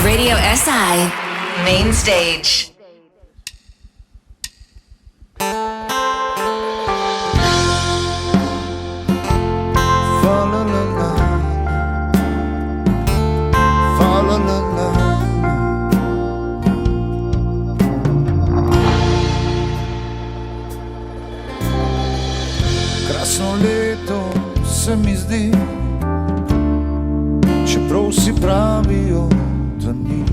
Radio SI Main Stage. Krasno leto se mi zdi, čeprav si pravijo, da ni.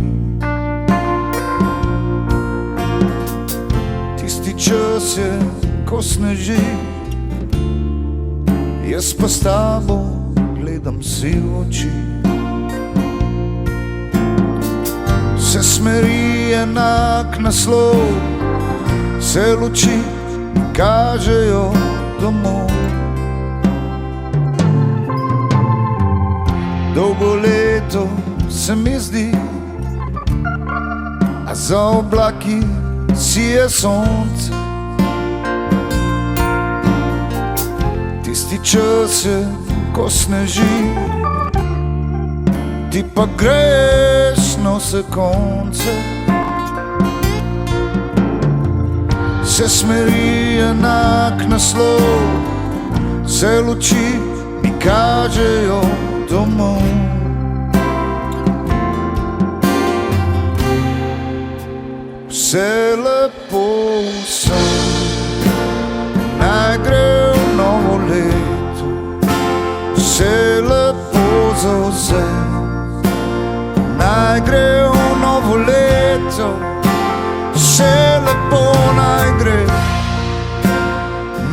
Tisti čas je, ko sneži, jaz pa s tabo gledam si v oči. Vse smeri enak naslov, vse luči kažejo domov. Dolgo leto se mi zdi, a za oblaki sije sonce. Tisti čas je, ko sneži, ti pa greš nose konce. Vse smeri enak naslov, vse luči mi kažejo domov. Vse lepo sem, naj gre v novo leto. Vse lepo za vse, naj gre v novo leto. Vse lepo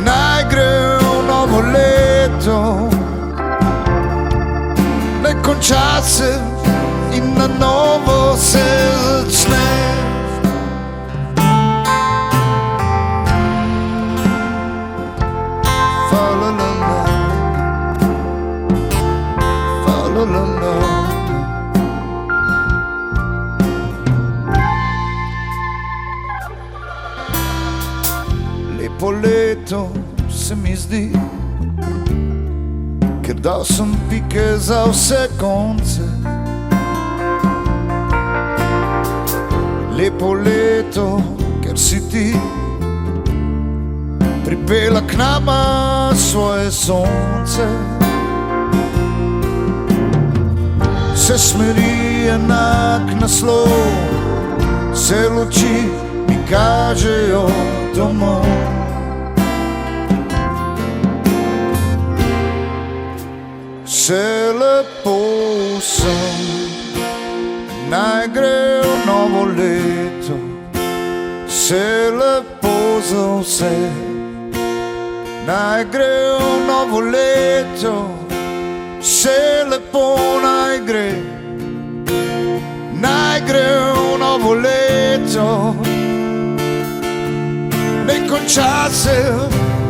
naj gre v novo leto. Ne konča se in na novo se začne. Fa la la la, fa la la la. Lepo leto se mi zdi, ker dal sem pike za vse konce. Lepo leto, ker si ti pripela k nama svoje sonce. Vse smeri enak naslov, vse luči mi kažejo domov. Vse lepo sem, naj gre v novo leto. Vse lepo za vse, naj gre v novo leto. Vse lepo naj gre v novo leto. Ne konča se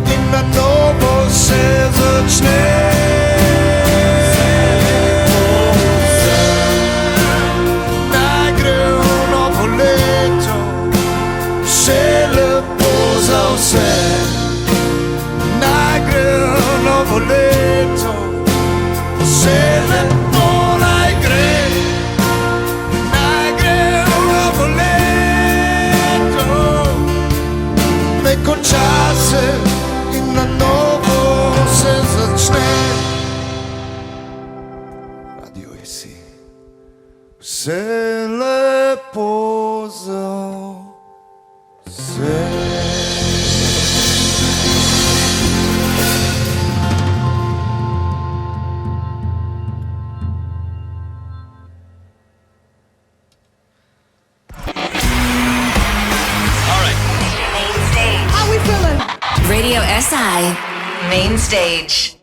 in na novo se začne. Vse, naj gre v novo leto. Vse lepo naj gre v novo leto. Ne konča se in na novo se začne. Radio SI, vse lepo za vse. Radio SI Main Stage.